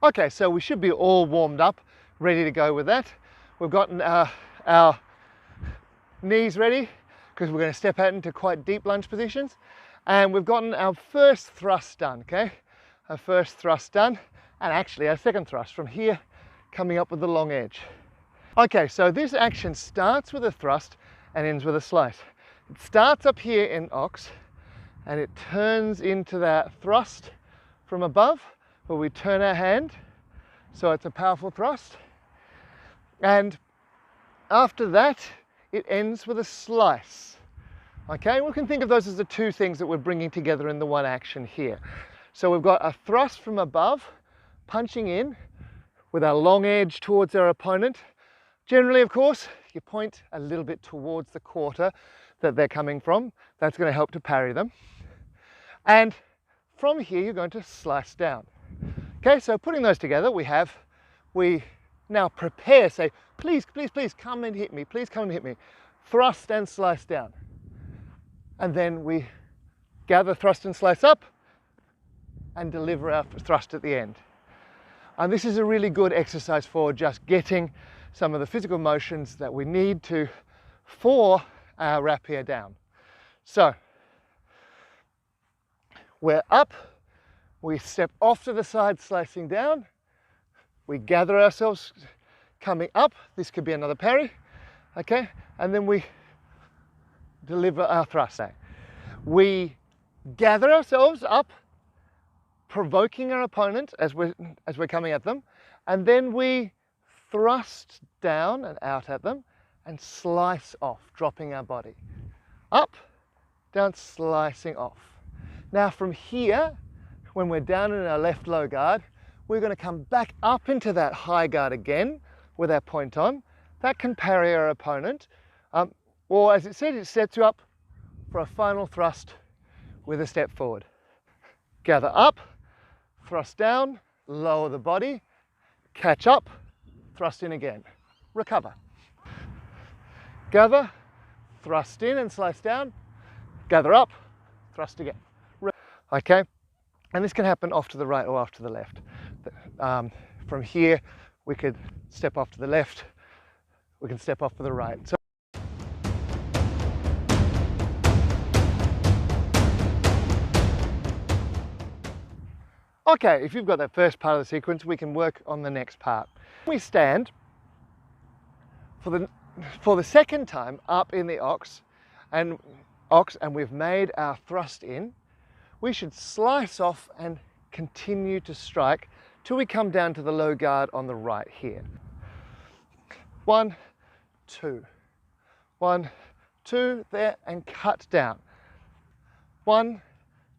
Okay, so we should be all warmed up, ready to go with that. We've gotten our knees ready because we're going to step out into quite deep lunge positions. And we've gotten our first thrust done, okay? Our first thrust done, and actually our second thrust from here, coming up with the long edge. Okay, so this action starts with a thrust and ends with a slice. It starts up here in ox, and it turns into that thrust from above, where we turn our hand, so it's a powerful thrust. And after that, it ends with a slice. Okay, we can think of those as the two things that we're bringing together in the one action here. So we've got a thrust from above, punching in with our long edge towards our opponent. Generally, of course, you point a little bit towards the quarter that they're coming from. That's going to help to parry them. And from here, you're going to slice down. Okay, so putting those together, we now prepare, say, please, please, please come and hit me. Please come and hit me. Thrust and slice down. And then we gather, thrust and slice up and deliver our thrust at the end. And this is a really good exercise for just getting some of the physical motions that we need to for our rapier down. So we're up, we step off to the side, slicing down, we gather ourselves coming up, this could be another parry, okay, and then we deliver our thrust. We gather ourselves up, provoking our opponent as we're coming at them, and then we thrust down and out at them and slice off, dropping our body. Up, down, slicing off. Now from here, when we're down in our left low guard, we're going to come back up into that high guard again with our point on. That can parry our opponent. Or as it said, it sets you up for a final thrust with a step forward. Gather up, thrust down, lower the body, catch up, thrust in again, recover. Gather, thrust in and slice down, gather up, thrust again. Okay, and this can happen off to the right or off to the left. From here, we could step off to the left, we can step off to the right. So okay, if you've got that first part of the sequence, we can work on the next part. We stand for the second time up in the ox, and we've made our thrust in. We should slice off and continue to strike till we come down to the low guard on the right here. 1, 2, 1, 2, there, and cut down. 1,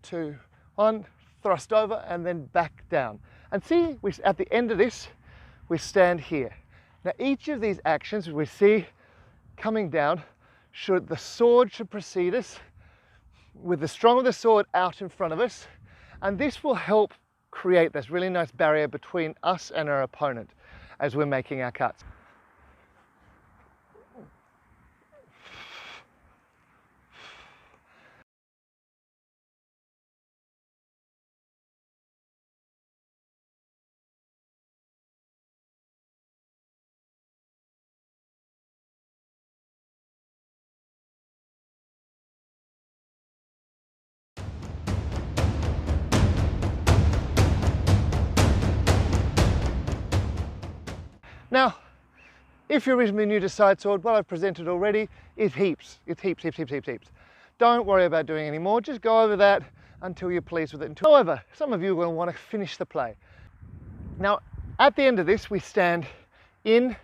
2, 1, thrust over and then back down. And see, at the end of this, we stand here. Now each of these actions we see coming down, the sword should precede us with the strong of the sword out in front of us, and this will help create this really nice barrier between us and our opponent as we're making our cuts. Now, if you're reasonably new to side sword, what I've presented already is heaps. It's heaps, heaps, heaps, heaps, heaps. Don't worry about doing any more. Just go over that until you're pleased with it. However, some of you will want to finish the play. Now, at the end of this, we stand in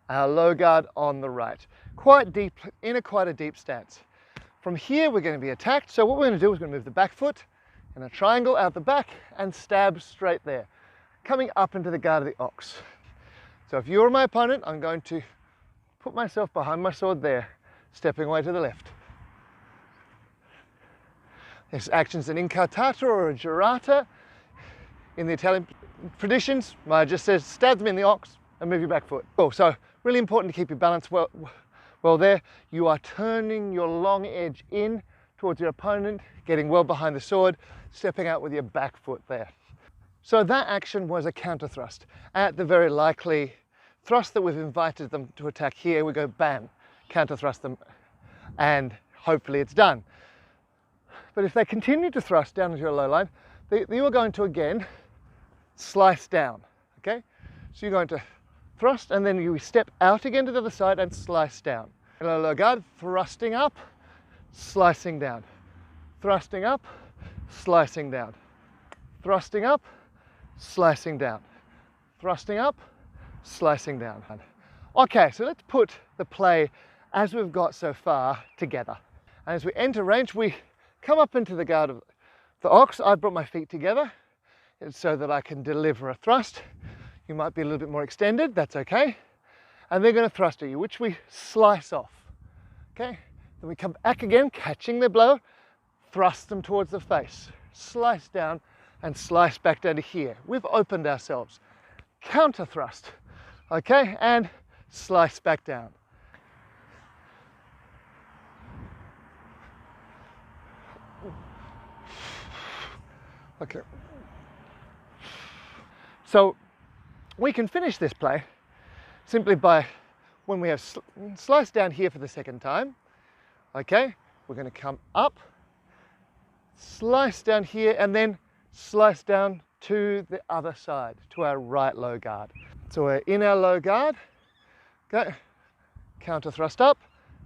our low guard on the right, quite deep, in quite a deep stance. From here, we're going to be attacked. So what we're going to do is we're going to move the back foot in a triangle out the back and stab straight there, coming up into the guard of the ox. So if you're my opponent, I'm going to put myself behind my sword there, stepping away to the left. This action's an incartata or a girata. In the Italian traditions, Maya just says, stab them in the ox and move your back foot. Cool, so really important to keep your balance well there. You are turning your long edge in towards your opponent, getting well behind the sword, stepping out with your back foot there. So that action was a counter thrust. At the very likely thrust that we've invited them to attack here, we go bam, counter thrust them, and hopefully it's done. But if they continue to thrust down into your low line, you are going to again slice down, okay? So you're going to thrust and then you step out again to the other side and slice down. Low guard, thrusting up, slicing down. Thrusting up, slicing down. Thrusting up, slicing down. Thrusting up, slicing down. Okay, so let's put the play as we've got so far together. And as we enter range, we come up into the guard of the ox. I've brought my feet together so that I can deliver a thrust. You might be a little bit more extended, that's okay. And they're going to thrust at you, which we slice off, okay? Then we come back again, catching the blow, thrust them towards the face, slice down and slice back down to here. We've opened ourselves. Counter thrust, okay? And slice back down. Okay. So we can finish this play simply by, when we have sliced down here for the second time, okay, we're going to come up, slice down here, and then slice down to the other side, to our right low guard. So we're in our low guard, okay, counter thrust up,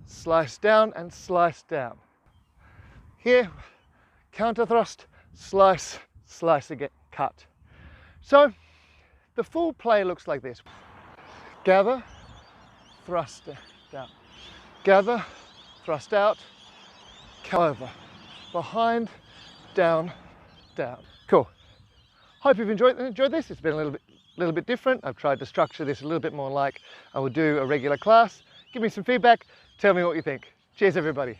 slice down and slice down. Here, counter thrust, slice, slice again, cut. So the full play looks like this. Gather, thrust down. Gather, thrust out, come over. Behind, down, down. Cool. Hope you've enjoyed this. It's been a little bit different. I've tried to structure this a little bit more like I would do a regular class. Give me some feedback. Tell me what you think. Cheers, everybody.